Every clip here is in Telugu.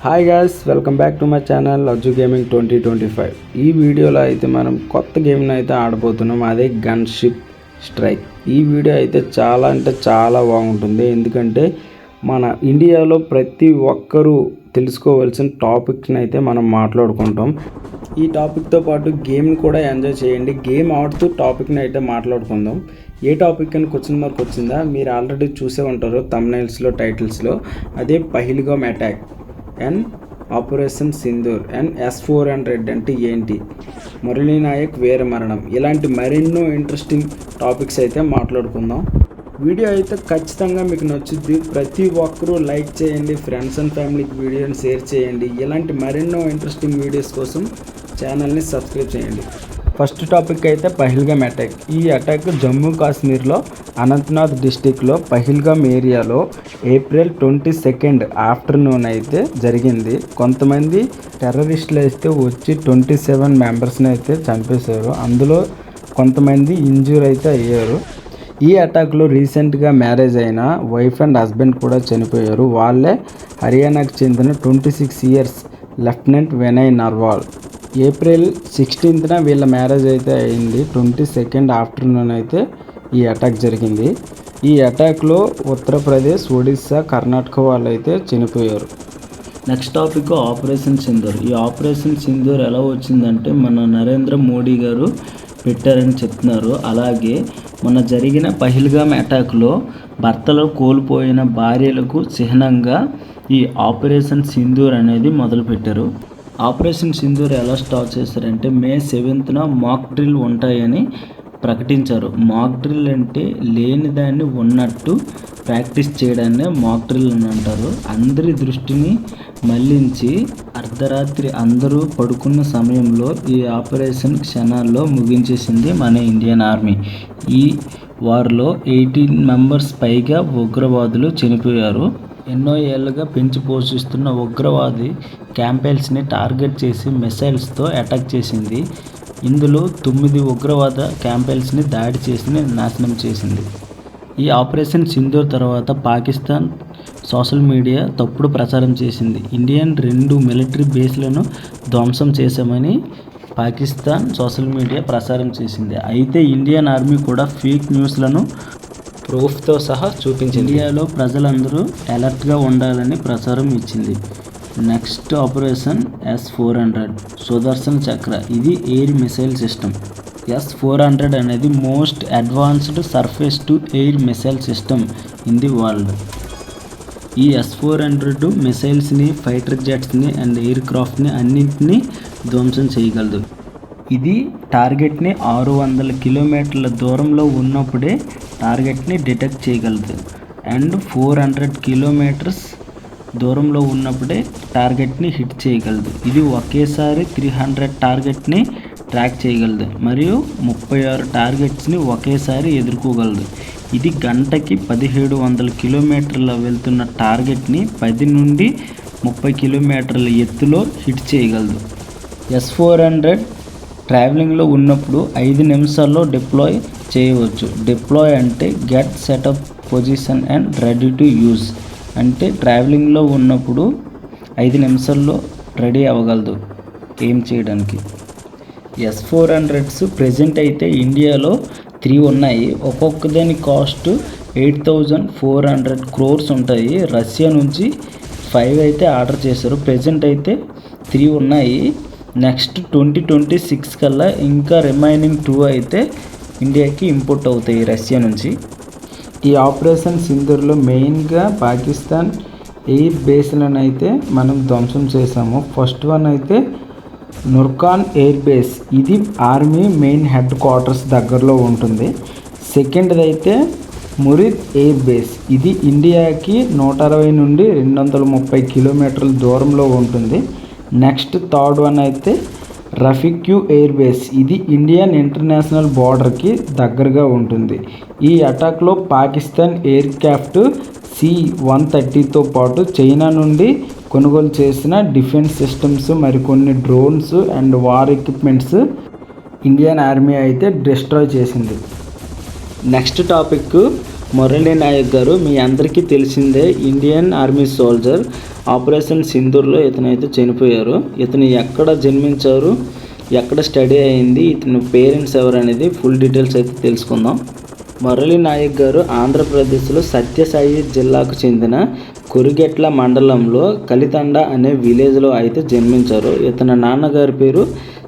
Hi guys, welcome back to my channel Ajju gaming 2025. ఈ వీడియోలో అయితే మనం కొత్త గేమ్ని అయితే ఆడబోతున్నాం. అదే గన్ షిప్ స్ట్రైక్. ఈ వీడియో అయితే చాలా అంటే చాలా బాగుంటుంది. ఎందుకంటే మన ఇండియాలో ప్రతి ఒక్కరూ తెలుసుకోవాల్సిన టాపిక్ని అయితే మనం మాట్లాడుకుంటాం. ఈ టాపిక్తో పాటు గేమ్ని కూడా ఎంజాయ్ చేయండి. గేమ్ ఆడుతూ టాపిక్ని అయితే మాట్లాడుకుందాం. ఏ టాపిక్ అని క్వశ్చన్ మార్క్ వచ్చిందా? మీరు ఆల్రెడీ చూసే ఉంటారు తమ్నైల్స్లో, టైటిల్స్లో. అదే Pahalgam attack and operation Sindoor and S-400 అంటే ఏంటి, మురళీ నాయక్ వీర మరణం, ఇలాంటి మరెన్నో ఇంట్రెస్టింగ్ టాపిక్స్ అయితే మాట్లాడుకుందాం. వీడియో అయితే ఖచ్చితంగా మీకు నచ్చుద్ది. ప్రతి ఒక్కరూ లైక్ చేయండి, ఫ్రెండ్స్ అండ్ ఫ్యామిలీకి వీడియోని షేర్ చేయండి. ఇలాంటి మరెన్నో ఇంట్రెస్టింగ్ వీడియోస్ కోసం ఛానల్ని సబ్స్క్రైబ్ చేయండి. ఫస్ట్ టాపిక్ అయితే పహల్గామ్ అటాక్. ఈ అటాక్ జమ్మూ కాశ్మీర్లో అనంతనాగ్ డిస్టిక్లో పహల్గామ్ ఏరియాలో April 22 ఆఫ్టర్నూన్ అయితే జరిగింది. కొంతమంది టెర్రరిస్టులు అయితే వచ్చి 27 మెంబర్స్ని అయితే చంపేశారు. అందులో కొంతమంది ఇంజూర్ అయితే అయ్యారు. ఈ అటాక్లో రీసెంట్గా మ్యారేజ్ అయిన వైఫ్ అండ్ హస్బెండ్ కూడా చనిపోయారు. వాళ్ళే హర్యానాకు చెందిన 26 years lieutenant Vinay Narwal. April 16న వీళ్ళ మ్యారేజ్ అయితే అయింది. 22 ఆఫ్టర్నూన్ అయితే ఈ అటాక్ జరిగింది. ఈ అటాక్లో ఉత్తరప్రదేశ్, ఒడిస్సా, కర్ణాటక వాళ్ళు అయితే చనిపోయారు. Next topic operation Sindoor. ఈ ఆపరేషన్ సింధూర్ ఎలా వచ్చిందంటే మన నరేంద్ర మోడీ గారు పెట్టారని చెప్తున్నారు. అలాగే మొన్న జరిగిన పహల్గామ్ అటాక్లో భర్తలు కోల్పోయిన భార్యలకు చిహ్నంగా ఈ ఆపరేషన్ సింధూర్ అనేది మొదలుపెట్టారు. ఆపరేషన్ సింధూర్ ఎలా స్టార్ట్ చేశారంటే May 7న మాక్ డ్రిల్ ఉంటాయని ప్రకటించారు. మాక్ డ్రిల్ అంటే లేని దాన్ని ఉన్నట్టు ప్రాక్టీస్ చేయడాన్ని మాక్ డ్రిల్ అని అంటారు. అందరి దృష్టిని మళ్లించి అర్ధరాత్రి అందరూ పడుకున్న సమయంలో ఈ ఆపరేషన్ క్షణాల్లో ముగించేసింది మన ఇండియన్ ఆర్మీ. ఈ వార్లో 18 మెంబర్స్ పైగా ఉగ్రవాదులు చనిపోయారు. ఎన్నో ఏళ్ళుగా పెంచి పోషిస్తున్న ఉగ్రవాది క్యాంపెయిన్స్ని టార్గెట్ చేసి మిసైల్స్తో అటాక్ చేసింది. ఇందులో 9 ఉగ్రవాద క్యాంపెయిన్స్ని దాడి చేసి నాశనం చేసింది. ఈ ఆపరేషన్ సింధూర్ తర్వాత పాకిస్తాన్ సోషల్ మీడియా తప్పుడు ప్రచారం చేసింది. ఇండియన్ 2 మిలిటరీ బేస్లను ధ్వంసం చేశామని పాకిస్తాన్ సోషల్ మీడియా ప్రచారం చేసింది. అయితే ఇండియన్ ఆర్మీ కూడా ఫేక్ న్యూస్లను ప్రూఫ్తో సహా చూపించింది. ఇండియాలో ప్రజలందరూ అలర్ట్గా ఉండాలని ప్రచారం ఇచ్చింది. నెక్స్ట్ ఆపరేషన్ S-400 సుదర్శన్ చక్ర. ఇది ఎయిర్ మిసైల్ సిస్టమ్. S-400 అనేది most advanced surface to air missile system in the world. ఈ S-400 మిసైల్స్ని, ఫైటర్ జెట్స్ని అండ్ ఎయిర్ క్రాఫ్ట్ని అన్నింటినీ ధ్వంసం చేయగలదు. ఇది టార్గెట్ని 600 కిలోమీటర్ల దూరంలో ఉన్నప్పుడే టార్గెట్ని డిటెక్ట్ చేయగలదు అండ్ 400 కిలోమీటర్స్ దూరంలో ఉన్నప్పుడే టార్గెట్ని హిట్ చేయగలదు. ఇది ఒకేసారి 300 టార్గెట్ని ట్రాక్ చేయగలదు మరియు 36 టార్గెట్స్ని ఒకేసారి ఎదుర్కోగలదు. ఇది గంటకి 1700 కిలోమీటర్ల వెళ్తున్న టార్గెట్ని 10 నుండి 30 కిలోమీటర్ల ఎత్తులో హిట్ చేయగలదు. S-400 ట్రావెలింగ్లో ఉన్నప్పుడు 5 నిమిషాల్లో డిప్లాయ్ చేయవచ్చు. డిప్లాయ్ అంటే get setup position and ready to use. అంటే ట్రావెలింగ్లో ఉన్నప్పుడు 5 నిమిషాల్లో రెడీ అవ్వగలదు ఏం చేయడానికి. S-400s ప్రెజెంట్ అయితే ఇండియాలో 3 ఉన్నాయి. ఒక్కొక్క దాని కాస్ట్ 8,400 crores ఉంటాయి. రష్యా నుంచి 5 అయితే ఆర్డర్ చేశారు. ప్రెజెంట్ అయితే 3 ఉన్నాయి. నెక్స్ట్ 2026 కల్లా ఇంకా రిమైనింగ్ 2 అయితే ఇండియాకి ఇంపోర్ట్ అవుతాయి రష్యా నుంచి. ఈ ఆపరేషన్ సింధూర్లో మెయిన్గా పాకిస్తాన్ ఎయిర్ బేస్లను అయితే మనం ధ్వంసం చేసాము. ఫస్ట్ వన్ అయితే నుర్ఖాన్ ఎయిర్ బేస్. ఇది ఆర్మీ మెయిన్ హెడ్ క్వార్టర్స్ దగ్గరలో ఉంటుంది. సెకండ్ది అయితే మురిద్ ఎయిర్ బేస్. ఇది ఇండియాకి 160 నుండి 230 కిలోమీటర్ల దూరంలో ఉంటుంది. నెక్స్ట్ థర్డ్ వన్ అయితే రఫీక్యూ ఎయిర్ బేస్. ఇది ఇండియన్ ఇంటర్నేషనల్ బార్డర్కి దగ్గరగా ఉంటుంది. ఈ అటాక్లో పాకిస్తాన్ ఎయిర్ క్రాఫ్ట్ C-130తో పాటు చైనా నుండి కొనుగోలు చేసిన డిఫెన్స్ సిస్టమ్స్, మరికొన్ని drones and war equipments Indian army అయితే డిస్ట్రాయ్ చేసింది. నెక్స్ట్ టాపిక్ మురళీ నాయక్ గారు మీ అందరికీ తెలిసిందే, ఇండియన్ ఆర్మీ సోల్జర్. ఆపరేషన్ సింధూర్లో ఇతనైతే చనిపోయారు. ఇతను ఎక్కడ జన్మించారు, ఎక్కడ స్టడీ అయింది, ఇతని పేరెంట్స్ ఎవరు అనేది ఫుల్ డీటెయిల్స్ అయితే తెలుసుకుందాం. మురళీ నాయక్ గారు ఆంధ్రప్రదేశ్లో సత్యసాయి జిల్లాకు చెందిన కురిగెట్ల మండలంలో కలితండ అనే విలేజ్లో అయితే జన్మించారు. ఇతని నాన్నగారి పేరు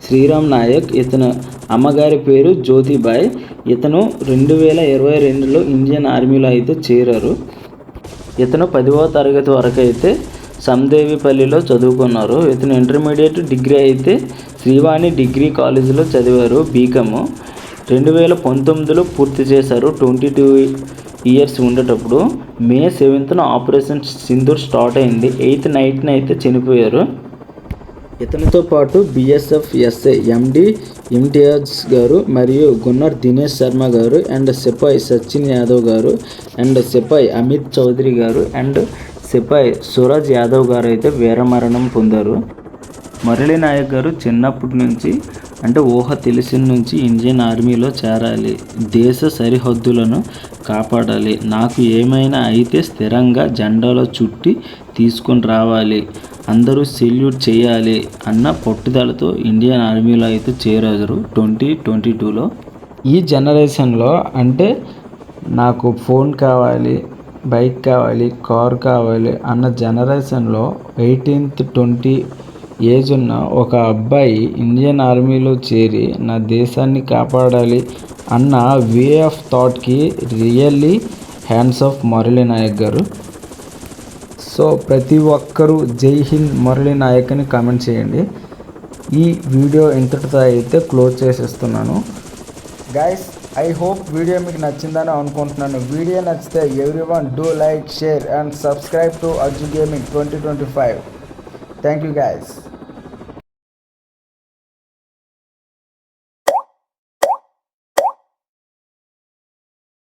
శ్రీరామ్ నాయక్, ఇతను అమ్మగారి పేరు జ్యోతిబాయ్. ఇతను 2022లో ఇండియన్ ఆర్మీలో అయితే చేరారు. ఇతను 10వ తరగతి వరకు అయితే సందేవిపల్లిలో చదువుకున్నారు. ఇతను ఇంటర్మీడియట్ డిగ్రీ అయితే శ్రీవాణి డిగ్రీ కాలేజీలో చదివారు, బీకామ్. 2019లో పూర్తి చేశారు. 22 ఇయర్స్ ఉండేటప్పుడు మే 7న ఆపరేషన్ సింధూర్ స్టార్ట్ అయింది. 8th నైట్న అయితే చనిపోయారు. ఇతనితో పాటు బీఎస్ఎఫ్ ఎస్ఐ ఎండి ఇమ్తియాజ్ గారు మరియు గున్నర్ దినేష్ శర్మ గారు అండ్ సిపాయి సచిన్ యాదవ్ గారు అండ్ సిపాయి అమిత్ చౌదరి గారు అండ్ సిపాయి సూరజ్ యాదవ్ గారు అయితే వీరమరణం పొందారు. మురళీ నాయక్ గారు చిన్నప్పటి నుంచి అంటే ఊహ తెలిసిన నుంచి ఇండియన్ ఆర్మీలో చేరాలి, దేశ సరిహద్దులను కాపాడాలి, నాకు ఏమైనా అయితే స్థిరంగా జెండాలో చుట్టి తీసుకొని రావాలి, అందరూ సెల్యూట్ చేయాలి అన్న పట్టుదలతో ఇండియన్ ఆర్మీలో అయితే చేరారు 2022లో. ఈ జనరేషన్లో అంటే నాకు ఫోన్ కావాలి, బైక్ కావాలి, కార్ కావాలి అన్న జనరేషన్లో 18 20 ఏజ్ ఉన్న ఒక అబ్బాయి ఇండియన్ ఆర్మీలో చేరి నా దేశాన్ని కాపాడాలి అన్న వే ఆఫ్ థాట్కి really hands off Murali Nayak garu. So ప్రతి ఒక్కరూ జై హింద్ మురళీ నాయక్ అని కామెంట్ చేయండి. ఈ వీడియో ఇంతటితో అయితే క్లోజ్ చేసేస్తున్నాను. గైస్, ఐ హోప్ వీడియో మీకు నచ్చిందని అనుకుంటున్నాను. వీడియో నచ్చితే everyone do like, share and subscribe to Arju gaming 2025. Thank you guys.